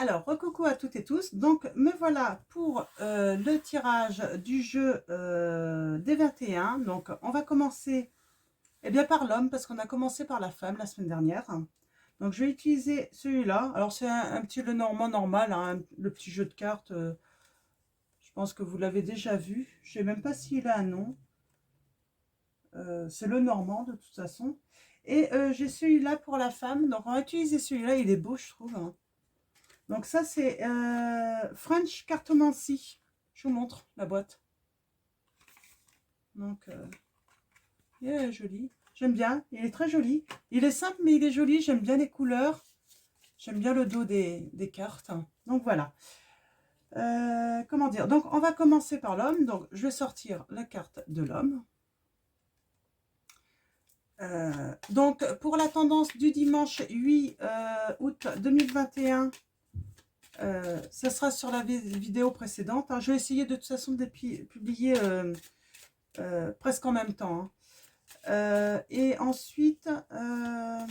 Alors, recoucou à toutes et tous. Donc, me voilà pour le tirage du jeu des 21. Donc, on va commencer bien, par l'homme, parce qu'on a commencé par la femme la semaine dernière. Donc, je vais utiliser celui-là. Alors, c'est un petit Lenormand normal, hein, le petit jeu de cartes. Je pense que vous l'avez déjà vu. Je ne sais même pas s'il a un nom. C'est le Normand, de toute façon. Et j'ai celui-là pour la femme. Donc, on va utiliser celui-là. Il est beau, je trouve, hein. Donc ça, c'est French Cartomancy. Je vous montre la boîte. Donc, il est joli. J'aime bien. Il est très joli. Il est simple, mais il est joli. J'aime bien les couleurs. J'aime bien le dos des cartes. Donc, voilà. Comment dire? Donc, on va commencer par l'homme. Donc, je vais sortir la carte de l'homme. Donc, pour la tendance du dimanche 8 août 2021, ça sera sur la vidéo précédente, hein. Je vais essayer de toute façon de publier presque en même temps, hein. Et ensuite, je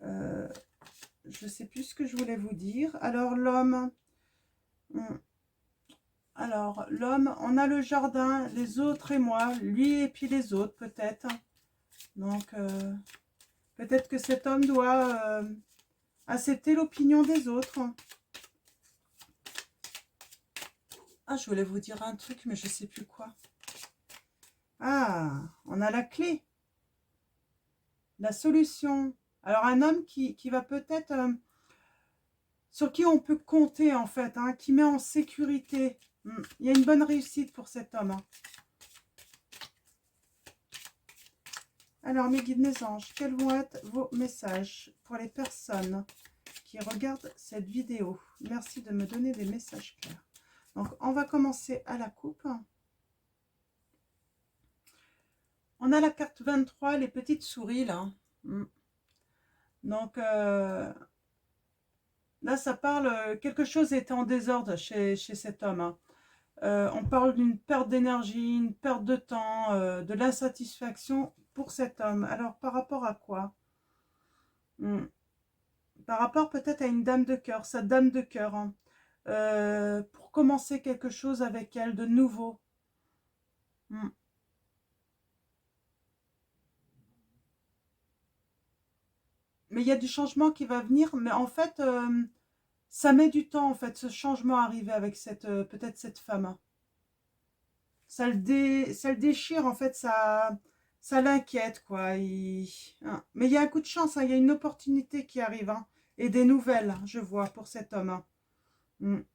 ne sais plus ce que je voulais vous dire. Alors, l'homme, on a le jardin, les autres et moi, lui et puis les autres peut-être. Donc, peut-être que cet homme doit accepter l'opinion des autres. Ah, je voulais vous dire un truc, mais je ne sais plus quoi. Ah, on a la clé, la solution. Alors, un homme qui va peut-être, sur qui on peut compter en fait, hein, qui met en sécurité. Il y a une bonne réussite pour cet homme, hein. Alors, mes guides, mes anges, quels vont être vos messages pour les personnes qui regardent cette vidéo? Merci de me donner des messages clairs. Donc, on va commencer à la coupe. On a la carte 23, les petites souris, là. Donc, là, ça parle, quelque chose était en désordre chez cet homme, hein. On parle d'une perte d'énergie, une perte de temps, de l'insatisfaction pour cet homme. Alors, par rapport à quoi? Par rapport peut-être à une dame de cœur, sa dame de cœur, hein. Pour commencer quelque chose avec elle de nouveau. Mais il y a du changement qui va venir, mais en fait, ça met du temps, en fait, ce changement à arriver avec peut-être cette femme, hein. Ça le déchire, en fait, ça l'inquiète, quoi. Hein. Mais il y a un coup de chance, hein, il y a une opportunité qui arrive, hein, et des nouvelles, hein, je vois, pour cet homme, hein.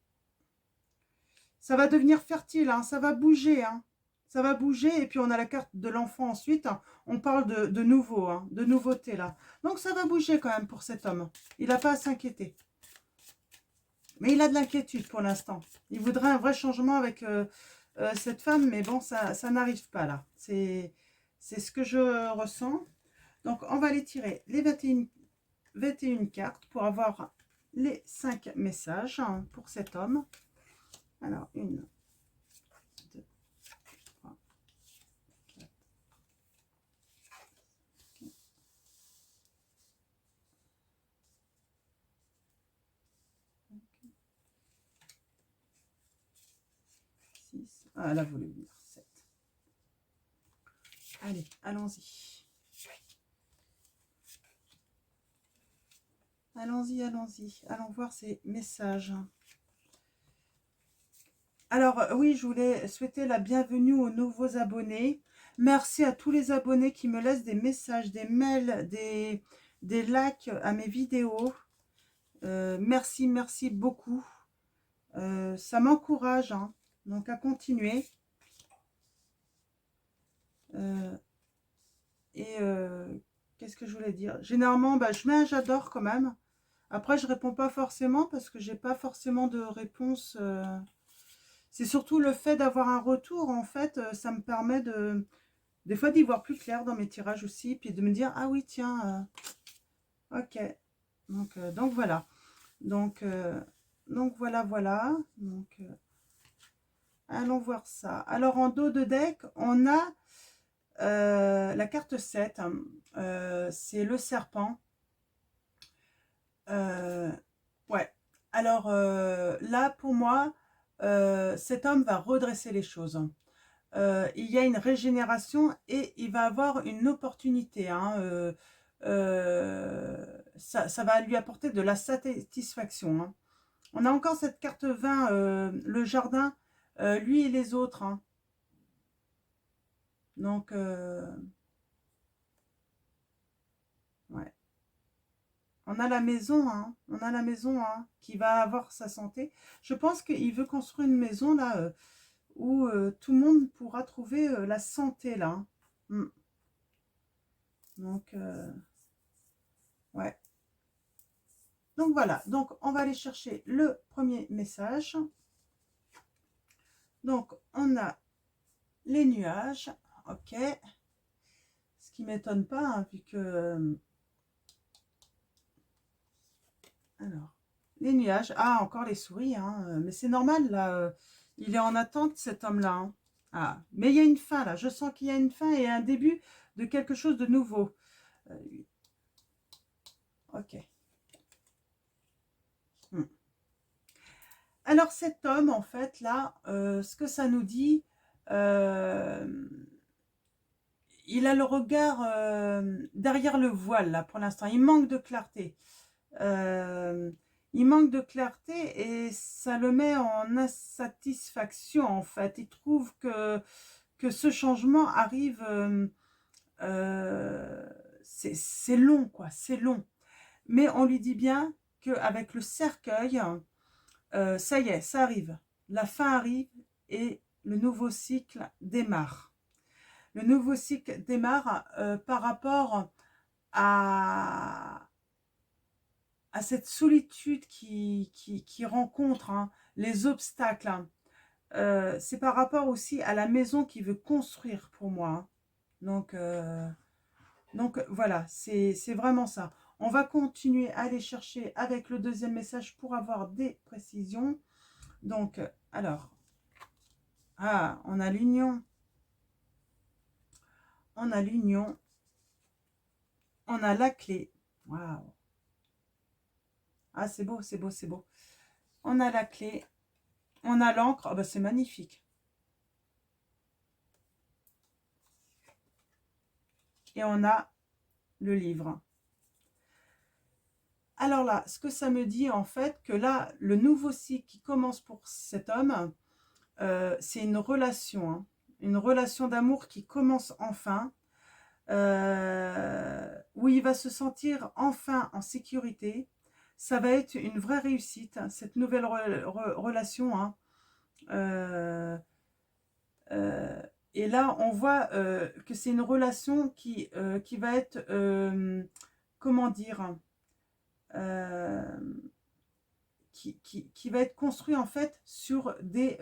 Ça va devenir fertile, hein, ça va bouger, hein. Ça va bouger, et puis on a la carte de l'enfant ensuite, hein. On parle de nouveau, hein, de nouveauté, là. Donc ça va bouger quand même pour cet homme. Il n'a pas à s'inquiéter. Mais il a de l'inquiétude pour l'instant. Il voudrait un vrai changement avec cette femme, mais bon, ça n'arrive pas là. C'est ce que je ressens. Donc, on va aller tirer les 21 cartes pour avoir les 5 messages, hein, pour cet homme. Alors, 1, 2, 3, 4, 6. Ah, elle a voulu dire 7. Allez, allons-y. Allons-y, allons-y. Allons voir ces messages. Alors, oui, je voulais souhaiter la bienvenue aux nouveaux abonnés. Merci à tous les abonnés qui me laissent des messages, des mails, des likes à mes vidéos. Merci, merci beaucoup. Ça m'encourage, hein, donc à continuer. Qu'est-ce que je voulais dire? Généralement, bah, je mets un j'adore quand même. Après, je réponds pas forcément parce que j'ai pas forcément de réponse. C'est surtout le fait d'avoir un retour, en fait, ça me permet des fois d'y voir plus clair dans mes tirages aussi, puis de me dire, ah oui, tiens, ok. Donc voilà. Donc voilà, voilà. Donc, allons voir ça. Alors, en dos de deck, on a la carte 7. C'est le serpent. Alors là, pour moi, cet homme va redresser les choses. Il y a une régénération et il va avoir une opportunité. Hein, ça va lui apporter de la satisfaction. Hein. On a encore cette carte 20, le jardin, lui et les autres. Hein. Donc, ouais. On a la maison, hein. On a la maison hein, qui va avoir sa santé. Je pense qu'il veut construire une maison là où tout le monde pourra trouver la santé là. Hein. Mm. Donc, ouais. Donc voilà, donc on va aller chercher le premier message. Donc on a les nuages, ok. Ce qui m'étonne pas, hein, vu que... Alors, les nuages, ah encore les souris, hein, mais c'est normal là, il est en attente cet homme-là. Hein. Ah, mais il y a une fin là, je sens qu'il y a une fin et un début de quelque chose de nouveau. Ok. Hmm. Alors cet homme, en fait, là, ce que ça nous dit, il a le regard derrière le voile, là, pour l'instant. Il manque de clarté. Il manque de clarté et ça le met en insatisfaction, en fait. Il trouve que ce changement arrive... c'est long, quoi. C'est long. Mais on lui dit bien qu'avec le cercueil... ça y est, ça arrive. La fin arrive et le nouveau cycle démarre. Le nouveau cycle démarre par rapport à, à cette solitude qui rencontre hein, les obstacles. Hein. C'est par rapport aussi à la maison qu'il veut construire pour moi. Hein. Donc voilà, c'est vraiment ça. On va continuer à aller chercher avec le deuxième message pour avoir des précisions. Donc, alors, ah, on a l'union. On a l'union. On a la clé. Waouh. Ah, c'est beau, c'est beau, c'est beau. On a la clé. On a l'encre. Oh, bah, c'est magnifique. Et on a le livre. Alors là, ce que ça me dit, en fait, que là, le nouveau cycle qui commence pour cet homme, c'est une relation. Hein. Une relation d'amour qui commence enfin. Où il va se sentir enfin en sécurité. Ça va être une vraie réussite, hein, cette nouvelle relation. Hein. Euh, euh, et là, on voit que c'est une relation qui va être, comment dire, euh, qui va être construite en fait sur des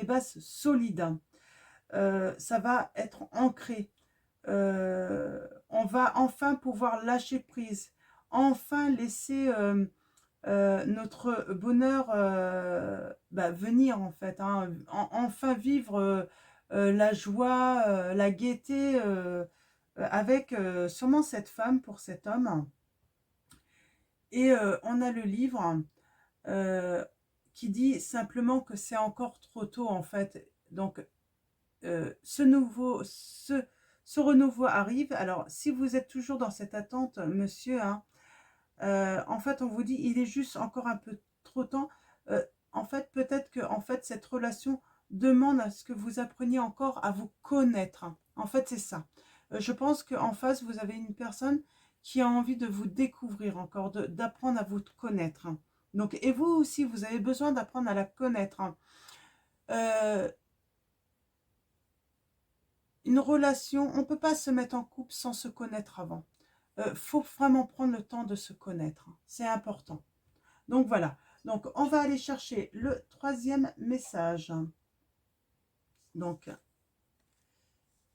bases solides. Ça va être ancré. On va enfin pouvoir lâcher prise, enfin laisser notre bonheur venir en fait, hein, enfin vivre la joie, la gaieté avec sûrement cette femme pour cet homme. Et on a le livre euh, qui dit simplement que c'est encore trop tôt en fait. Donc ce renouveau arrive. Alors, si vous êtes toujours dans cette attente, monsieur, hein, en fait, on vous dit, il est juste encore un peu trop temps. En fait, peut-être que en fait, cette relation demande à ce que vous appreniez encore à vous connaître. En fait, c'est ça. Je pense qu'en face, vous avez une personne qui a envie de vous découvrir encore, d'apprendre à vous connaître. Donc, et vous aussi, vous avez besoin d'apprendre à la connaître. Euh, Une relation, on ne peut pas se mettre en couple sans se connaître avant. Faut vraiment prendre le temps de se connaître. C'est important. Donc voilà. Donc on va aller chercher le troisième message. Donc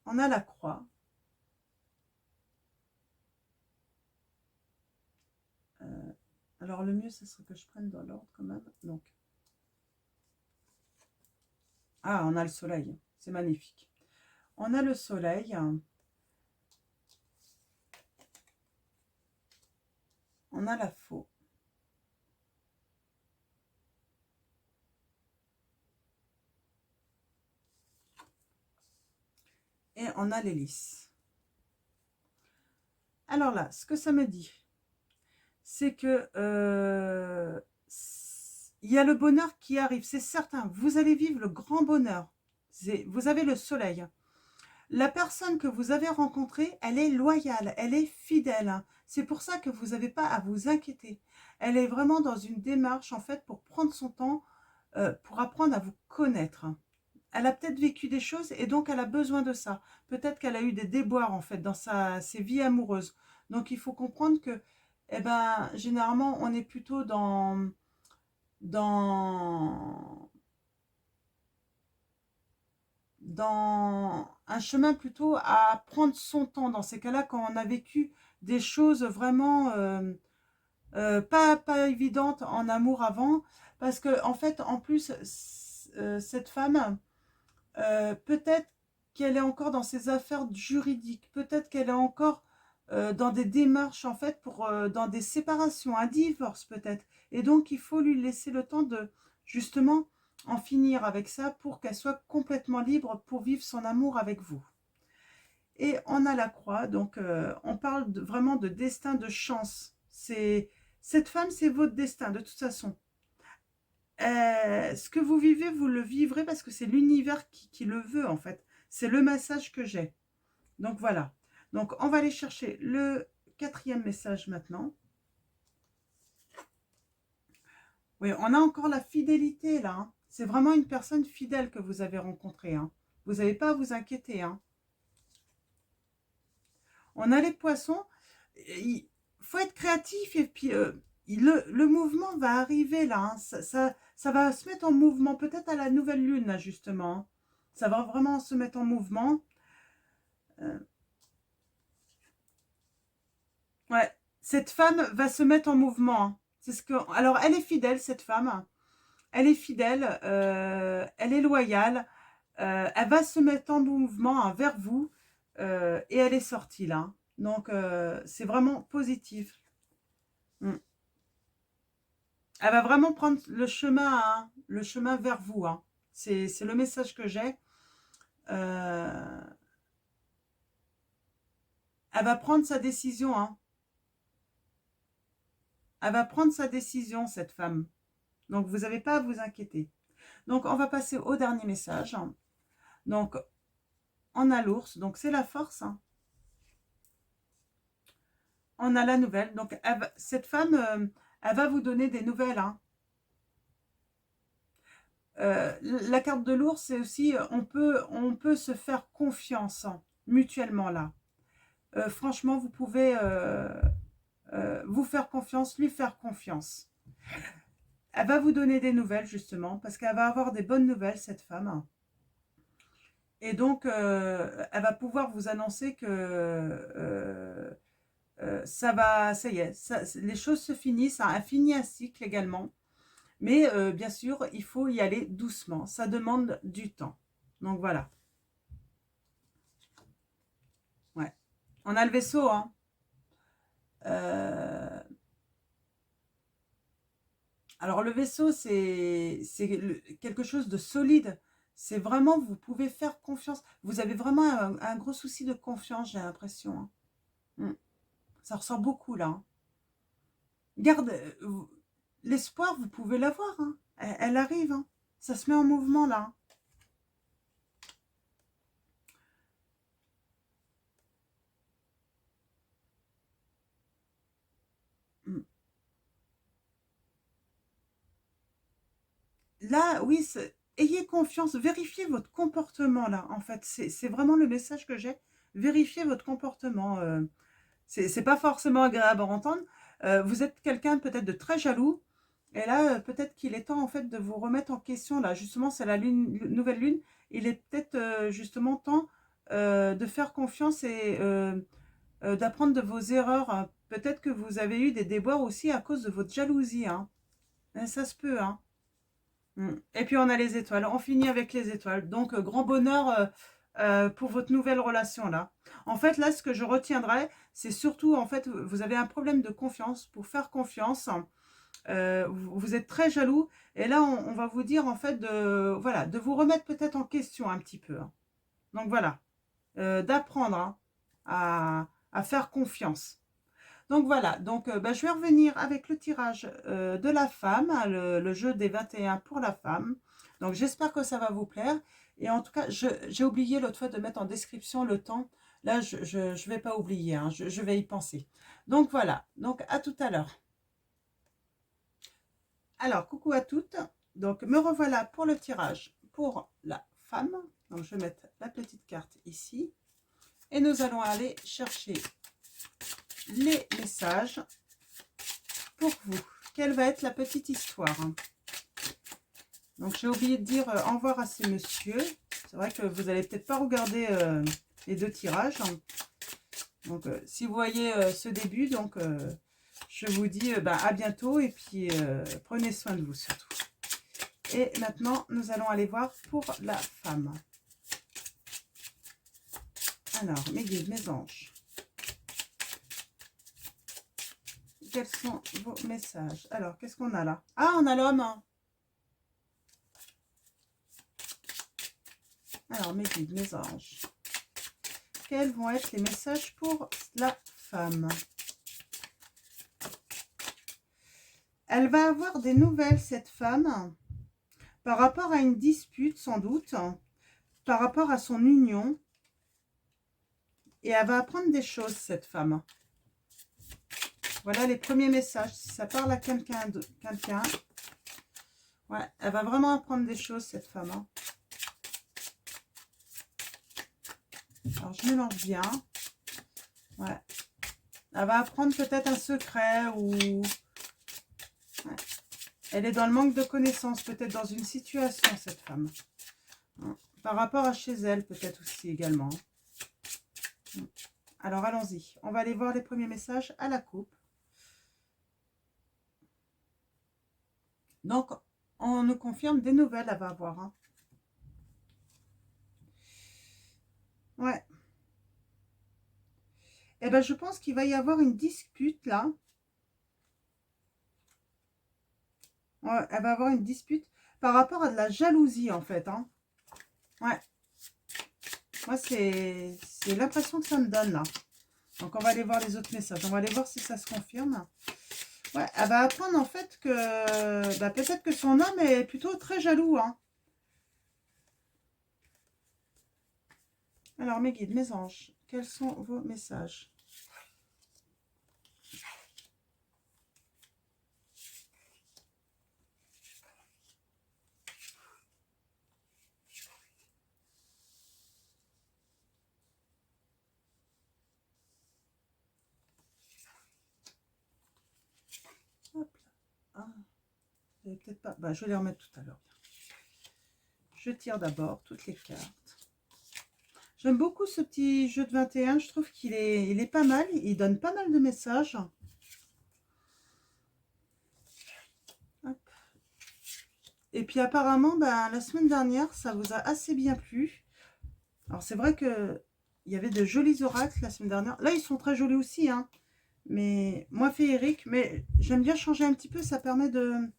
on a la croix. Alors le mieux, ce serait que je prenne dans l'ordre quand même. Donc ah, on a le soleil. C'est magnifique. On a le soleil. On a la faux. on a l'hélice. Alors là, ce que ça me dit, c'est que il y a le bonheur qui arrive, c'est certain. Vous allez vivre le grand bonheur. Vous avez le soleil. La personne que vous avez rencontrée, elle est loyale, elle est fidèle. C'est pour ça que vous n'avez pas à vous inquiéter. Elle est vraiment dans une démarche, en fait, pour prendre son temps, pour apprendre à vous connaître. Elle a peut-être vécu des choses et donc elle a besoin de ça. Peut-être qu'elle a eu des déboires, en fait, dans ses vies amoureuses. Donc, il faut comprendre que, eh ben, généralement, on est plutôt dans dans un chemin plutôt à prendre son temps dans ces cas-là quand on a vécu des choses vraiment pas évidentes en amour avant parce que en fait en plus cette femme peut-être qu'elle est encore dans ses affaires juridiques, peut-être qu'elle est encore dans des démarches en fait pour dans des séparations, un divorce peut-être, et donc il faut lui laisser le temps de justement en finir avec ça pour qu'elle soit complètement libre pour vivre son amour avec vous. Et on a la croix, donc on parle vraiment de destin, de chance. Cette femme, c'est votre destin de toute façon. Ce que vous vivez, vous le vivrez parce que c'est l'univers qui le veut en fait. C'est le message que j'ai. Donc voilà. Donc on va aller chercher le 4e message maintenant. Oui, on a encore la fidélité là. Hein. C'est vraiment une personne fidèle que vous avez rencontrée. Hein. Vous n'avez pas à vous inquiéter. Hein. On a les poissons. Il faut être créatif et puis le mouvement va arriver là. Hein. Ça va se mettre en mouvement. Peut-être à la nouvelle lune là justement. Hein. Ça va vraiment se mettre en mouvement. Ouais, cette femme va se mettre en mouvement. Hein. C'est ce que. Alors, elle est fidèle, cette femme. Elle est fidèle, elle est loyale. Elle va se mettre en mouvement hein, vers vous et elle est sortie là. Donc, c'est vraiment positif. Mm. Elle va vraiment prendre hein, le chemin vers vous. Hein. C'est le message que j'ai. Elle va prendre sa décision. Hein. Elle va prendre sa décision, cette femme. Donc, vous n'avez pas à vous inquiéter. Donc, on va passer au dernier message. Donc, on a l'ours. Donc, c'est la force. Hein. On a la nouvelle. Donc, cette femme, elle va vous donner des nouvelles. Hein. La carte de l'ours, c'est aussi, on peut se faire confiance hein, mutuellement là. Franchement, vous pouvez vous faire confiance, lui faire confiance. Elle va vous donner des nouvelles, justement, parce qu'elle va avoir des bonnes nouvelles, cette femme. Et donc, elle va pouvoir vous annoncer que ça y est, les choses se finissent, hein, elle finit un cycle également. Mais bien sûr, il faut y aller doucement, ça demande du temps. Donc voilà. Ouais. On a le vaisseau, hein. Alors le vaisseau, c'est quelque chose de solide. C'est vraiment, vous pouvez faire confiance. Vous avez vraiment un gros souci de confiance, j'ai l'impression. Hein. Ça ressort beaucoup là. Hein. Garde, l'espoir, vous pouvez l'avoir. Hein. Elle arrive. Hein. Ça se met en mouvement là. Hein. Là, oui, ayez confiance, vérifiez votre comportement là. En fait, c'est vraiment le message que j'ai. Vérifiez votre comportement. C'est pas forcément agréable à entendre. Vous êtes quelqu'un peut-être de très jaloux. Et là, peut-être qu'il est temps en fait de vous remettre en question. Là, justement, c'est la nouvelle lune. Il est peut-être justement temps de faire confiance et d'apprendre de vos erreurs. Hein. Peut-être que vous avez eu des déboires aussi à cause de votre jalousie. Hein. Et ça se peut. Hein. Et puis on a les étoiles. On finit avec les étoiles. Donc, grand bonheur pour votre nouvelle relation là. En fait, là, ce que je retiendrai, c'est surtout, en fait, vous avez un problème de confiance. Pour faire confiance, vous êtes très jaloux. Et là, on va vous dire, en fait, voilà, de vous remettre peut-être en question un petit peu. Hein. Donc, voilà. d'apprendre hein, à faire confiance. Donc voilà, donc je vais revenir avec le tirage de la femme, hein, le jeu des 21 pour la femme. Donc j'espère que ça va vous plaire. Et en tout cas, j'ai oublié l'autre fois de mettre en description le temps. Là, je vais pas oublier, hein, je vais y penser. Donc voilà, donc à tout à l'heure. Alors, coucou à toutes. Donc me revoilà pour le tirage pour la femme. Donc je vais mettre la petite carte ici. Et nous allons aller chercher les messages pour vous. Quelle va être la petite histoire? Donc j'ai oublié de dire au revoir à ces messieurs. C'est vrai que vous allez peut-être pas regarder les deux tirages. Donc si vous voyez ce début, donc je vous dis à bientôt et puis prenez soin de vous surtout. Et maintenant nous allons aller voir pour la femme. Alors mes guides, mes anges. Quels sont vos messages? Alors, qu'est-ce qu'on a là? Ah, on a l'homme. Alors, mes guides, mes anges. Quels vont être les messages pour la femme? Elle va avoir des nouvelles, cette femme, par rapport à une dispute, sans doute, par rapport à son union. Et elle va apprendre des choses, cette femme. Voilà les premiers messages. Si ça parle à quelqu'un, ouais, elle va vraiment apprendre des choses, cette femme. Hein. Alors, je mélange bien. Ouais. Elle va apprendre peut-être un secret ou... Ouais. Elle est dans le manque de connaissances, peut-être dans une situation, cette femme. Par rapport à chez elle, peut-être aussi également. Alors, allons-y. On va aller voir les premiers messages à la coupe. Donc, on nous confirme des nouvelles, elle va avoir. Hein. Ouais. Eh bien, je pense qu'il va y avoir une dispute, là. Ouais, elle va avoir une dispute par rapport à de la jalousie, en fait. Hein. Ouais. Moi, c'est l'impression que ça me donne, là. Donc, on va aller voir les autres messages. On va aller voir si ça se confirme. Ouais, elle va apprendre, en fait, que... peut-être que son homme est plutôt très jaloux, hein. Alors, mes guides, mes anges, quels sont vos messages? Hop là. Ah, peut-être pas. Je vais les remettre tout à l'heure. Je tire d'abord toutes les cartes. J'aime beaucoup ce petit jeu de 21. Je trouve qu'il est, il est pas mal. Il donne pas mal de messages. Hop. Et puis apparemment, la semaine dernière, ça vous a assez bien plu. Alors c'est vrai que il y avait de jolis oracles la semaine dernière. Là, ils sont très jolis aussi, hein. Mais moins féeriques. Mais j'aime bien changer un petit peu. Ça permet de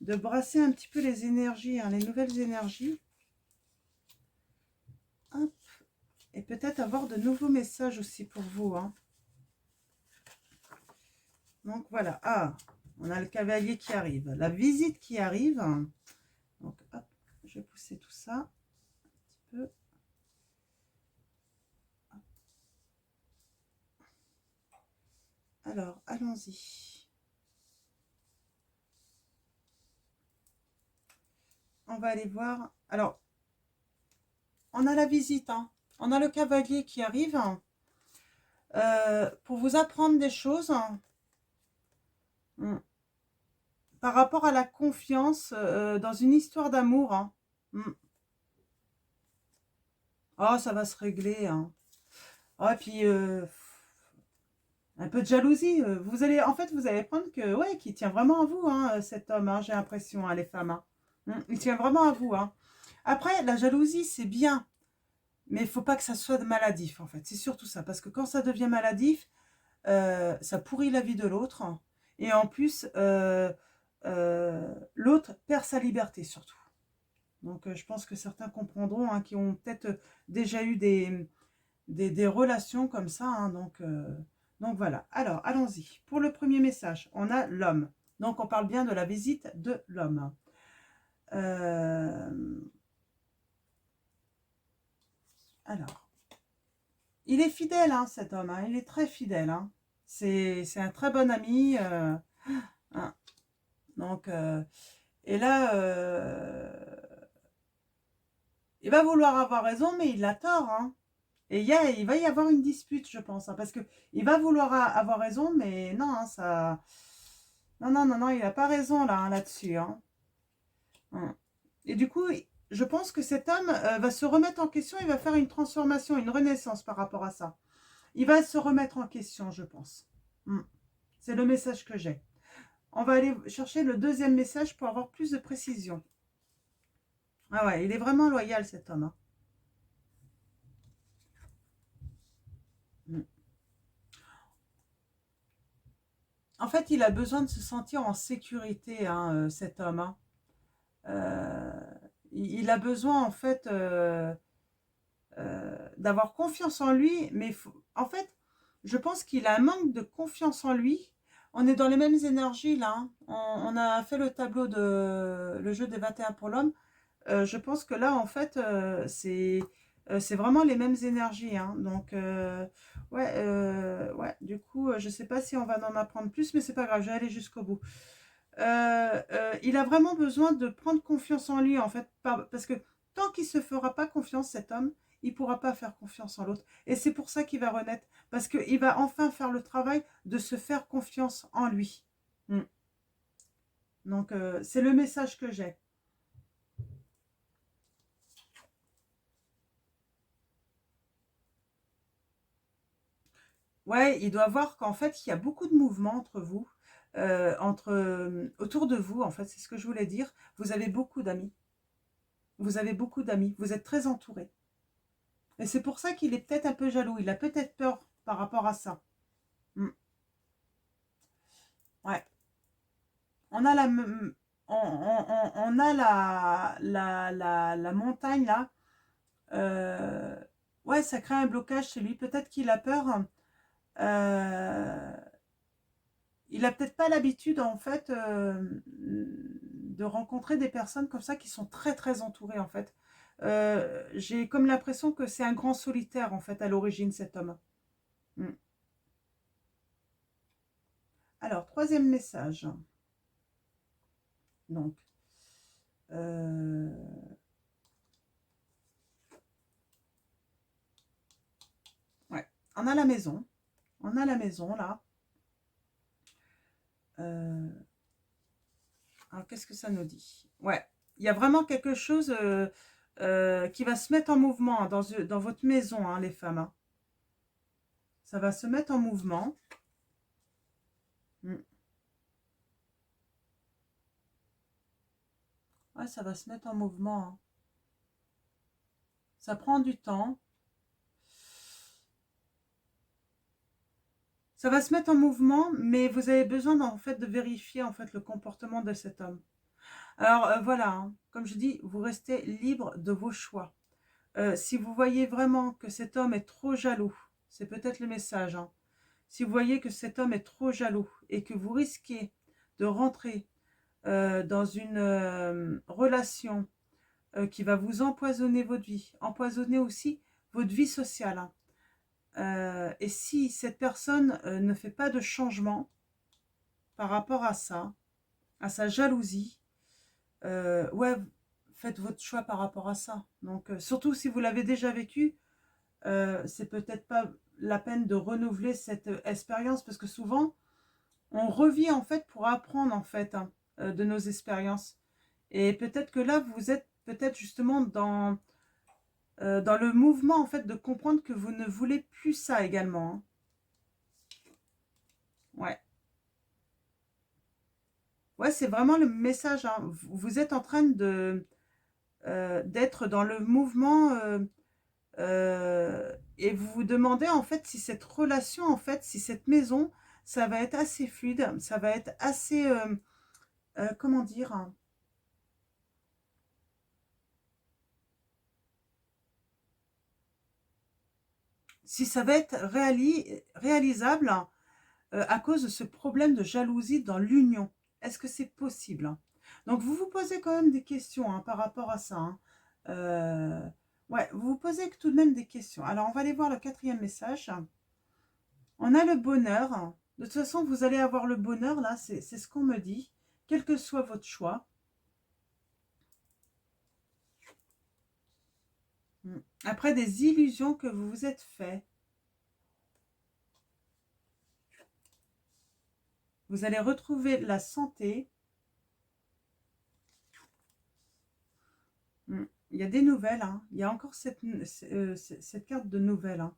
brasser un petit peu les énergies, hein, les nouvelles énergies. Hop. Et peut-être avoir de nouveaux messages aussi pour vous. Hein. Donc voilà. Ah, on a le cavalier qui arrive. La visite qui arrive. Donc hop, je vais pousser tout ça un petit peu. Alors, allons-y. On va aller voir. Alors, on a la visite. Hein. On a le cavalier qui arrive pour vous apprendre des choses par rapport à la confiance dans une histoire d'amour. Hein. Oh, ça va se régler. Hein. Oh, et puis, un peu de jalousie. Vous allez, en fait, vous allez prendre que, ouais, qu'il tient vraiment à vous, hein, cet homme. Hein, j'ai l'impression, hein, les femmes. Hein. Il tient vraiment à vous. Hein. Après, la jalousie, c'est bien. Mais il ne faut pas que ça soit maladif, en fait. C'est surtout ça. Parce que quand ça devient maladif, ça pourrit la vie de l'autre. Et en plus, l'autre perd sa liberté, surtout. Donc, je pense que certains comprendront, hein, qui ont peut-être déjà eu des relations comme ça, hein, donc voilà. Alors, allons-y. Pour le premier message, on a l'homme. Donc, on parle bien de la visite de l'homme. Alors, il est fidèle, hein, cet homme. Hein, il est très fidèle. Hein. C'est un très bon ami. Hein. Donc, et là, il va vouloir avoir raison, mais il a tort. Hein. Et il va y avoir une dispute, je pense. Hein, parce que il va vouloir avoir raison, mais non, hein, ça... Non, non, non, non, il n'a pas raison là, hein, là-dessus. Hein. Hein. Et du coup, je pense que cet homme va se remettre en question, il va faire une transformation, une renaissance par rapport à ça. Il va se remettre en question, je pense. C'est le message que j'ai. On va aller chercher le deuxième message pour avoir plus de précision. Ah ouais, il est vraiment loyal cet homme. Hein. En fait, il a besoin de se sentir en sécurité, hein, cet homme. Hein. Euh, il a besoin, en fait, d'avoir confiance en lui. Mais en fait, je pense qu'il a un manque de confiance en lui. On est dans les mêmes énergies, là. Hein. On a fait le tableau de le jeu des 21 pour l'homme. Je pense que là, en fait, c'est vraiment les mêmes énergies. Hein. Donc, ouais, ouais, du coup, je ne sais pas si on va en apprendre plus, mais c'est pas grave, je vais aller jusqu'au bout. Il a vraiment besoin de prendre confiance en lui, en fait, parce que tant qu'il ne se fera pas confiance, cet homme, il ne pourra pas faire confiance en l'autre. Et c'est pour ça qu'il va renaître, parce qu'il va enfin faire le travail de se faire confiance en lui. Mm. Donc, c'est le message que j'ai. Ouais, il doit voir qu'en fait, il y a beaucoup de mouvements entre vous, autour de vous, en fait, c'est ce que je voulais dire. Vous avez beaucoup d'amis. Vous avez beaucoup d'amis. Vous êtes très entourés. Et c'est pour ça qu'il est peut-être un peu jaloux. Il a peut-être peur par rapport à ça. Mm. Ouais. On a on a la montagne là. Euh, ouais, ça crée un blocage chez lui. Peut-être qu'il a peur. Euh, il a peut-être pas l'habitude en fait de rencontrer des personnes comme ça qui sont très très entourées en fait. J'ai comme l'impression que c'est un grand solitaire en fait à l'origine cet homme. Mm. Alors, troisième message. Donc, euh, ouais, on a la maison. On a la maison là. Euh, alors, qu'est-ce que ça nous dit? Ouais, il y a vraiment quelque chose qui va se mettre en mouvement hein, dans votre maison, hein, les femmes. Hein. Ça va se mettre en mouvement. Mm. Ouais, ça va se mettre en mouvement. Hein. Ça prend du temps. Ça va se mettre en mouvement, mais vous avez besoin en fait de vérifier en fait le comportement de cet homme. Alors voilà, hein, comme je dis, vous restez libre de vos choix. Si vous voyez vraiment que cet homme est trop jaloux, c'est peut-être le message. Hein. Si vous voyez que cet homme est trop jaloux et que vous risquez de rentrer dans une relation qui va vous empoisonner votre vie, empoisonner aussi votre vie sociale. Hein. Et si cette personne ne fait pas de changement par rapport à ça, à sa jalousie, ouais, faites votre choix par rapport à ça. Donc, surtout si vous l'avez déjà vécu, c'est peut-être pas la peine de renouveler cette expérience parce que souvent, on revit en fait pour apprendre en fait hein, de nos expériences. Et peut-être que là, vous êtes peut-être justement dans le mouvement en fait de comprendre que vous ne voulez plus ça également. Hein. Ouais. Ouais, c'est vraiment le message. Hein. Vous êtes en train d'être dans le mouvement et vous vous demandez en fait si cette relation, en fait, si cette maison, ça va être assez fluide, ça va être assez, comment dire, hein, si ça va être réalisable à cause de ce problème de jalousie dans l'union. Est-ce que c'est possible, hein? Donc, vous vous posez quand même des questions hein, par rapport à ça. Hein. Ouais, vous vous posez tout de même des questions. Alors, on va aller voir le quatrième message. On a le bonheur. De toute façon, vous allez avoir le bonheur, là, c'est ce qu'on me dit, quel que soit votre choix. Après des illusions que vous vous êtes fait, vous allez retrouver la santé. Il y a des nouvelles, hein. Il y a encore cette carte de nouvelles. Hein.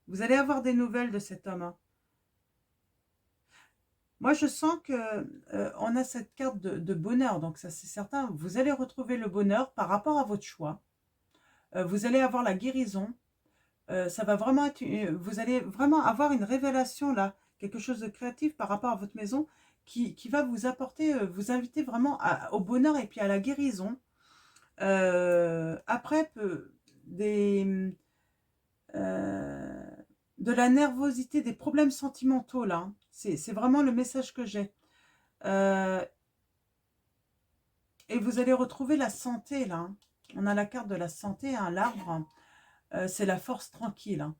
Vous allez avoir des nouvelles de cet homme. Hein. Moi, je sens que on a cette carte de bonheur, donc ça c'est certain. Vous allez retrouver le bonheur par rapport à votre choix. Vous allez avoir la guérison. Ça va vraiment être, vous allez vraiment avoir une révélation là, quelque chose de créatif par rapport à votre maison qui va vous apporter, vous inviter vraiment au bonheur et puis à la guérison. Après, de la nervosité, des problèmes sentimentaux là. Hein. C'est vraiment le message que j'ai. Et vous allez retrouver la santé là. Hein. On a la carte de la santé, hein, l'arbre. C'est la force tranquille. Hein.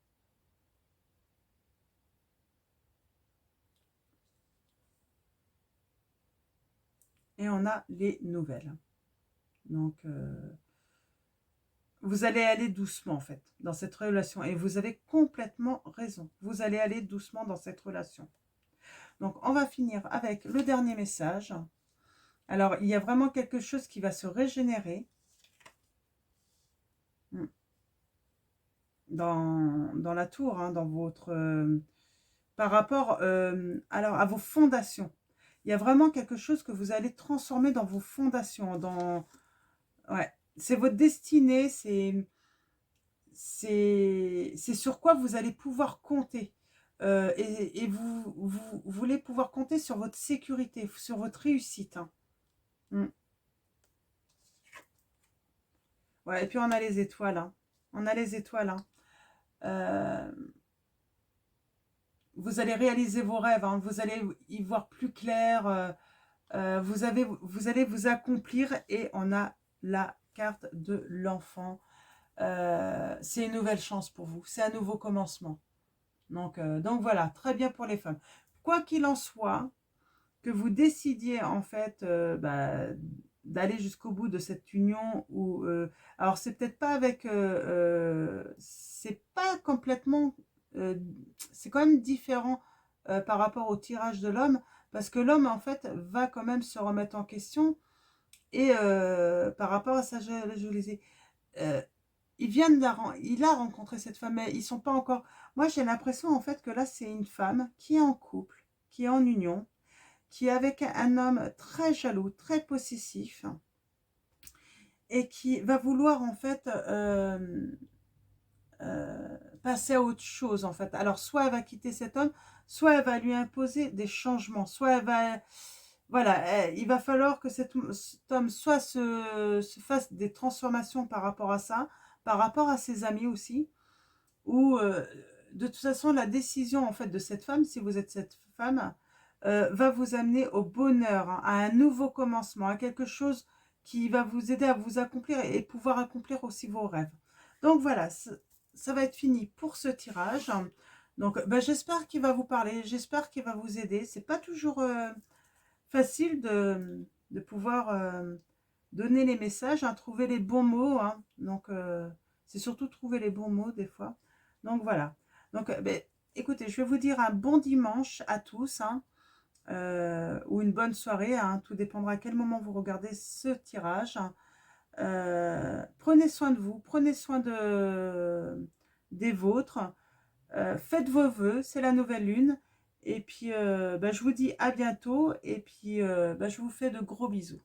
Et on a les nouvelles. Donc, vous allez aller doucement, en fait, dans cette relation. Et vous avez complètement raison. Vous allez aller doucement dans cette relation. Donc, on va finir avec le dernier message. Alors, il y a vraiment quelque chose qui va se régénérer dans la tour, hein, dans votre... par rapport alors, à vos fondations. Il y a vraiment quelque chose que vous allez transformer dans vos fondations. Ouais, c'est votre destinée, c'est sur quoi vous allez pouvoir compter. Et vous voulez pouvoir compter sur votre sécurité, sur votre réussite. Hein. Ouais, et puis on a les étoiles. Hein. On a les étoiles. Hein. Vous allez réaliser vos rêves. Hein. Vous allez y voir plus clair. Vous allez vous accomplir. Et on a la carte de l'enfant. C'est une nouvelle chance pour vous. C'est un nouveau commencement. Donc voilà, très bien pour les femmes. Quoi qu'il en soit, que vous décidiez en fait d'aller jusqu'au bout de cette union, ou alors c'est peut-être pas avec, c'est pas complètement, c'est quand même différent par rapport au tirage de l'homme, parce que l'homme en fait va quand même se remettre en question, et par rapport à sa jalousie. Il a rencontré cette femme, mais ils sont pas encore... Moi, j'ai l'impression, en fait, que là, c'est une femme qui est en couple, qui est en union, qui est avec un homme très jaloux, très possessif, et qui va vouloir, en fait, passer à autre chose, en fait. Alors, soit elle va quitter cet homme, soit elle va lui imposer des changements, soit elle va... Voilà, il va falloir que cet homme soit se fasse des transformations par rapport à ça, par rapport à ses amis aussi, ou de toute façon, la décision en fait de cette femme, si vous êtes cette femme, va vous amener au bonheur, hein, à un nouveau commencement, à quelque chose qui va vous aider à vous accomplir et pouvoir accomplir aussi vos rêves. Donc voilà, ça va être fini pour ce tirage. Donc j'espère qu'il va vous parler, j'espère qu'il va vous aider. C'est pas toujours facile de pouvoir donner les messages, hein, trouver les bons mots. Hein. Donc, c'est surtout trouver les bons mots des fois. Donc, voilà. Donc, écoutez, je vais vous dire un bon dimanche à tous, hein, ou une bonne soirée. Hein, tout dépendra à quel moment vous regardez ce tirage. Prenez soin de vous, prenez soin des vôtres. Faites vos vœux, c'est la nouvelle lune. Et puis, je vous dis à bientôt. Et puis, je vous fais de gros bisous.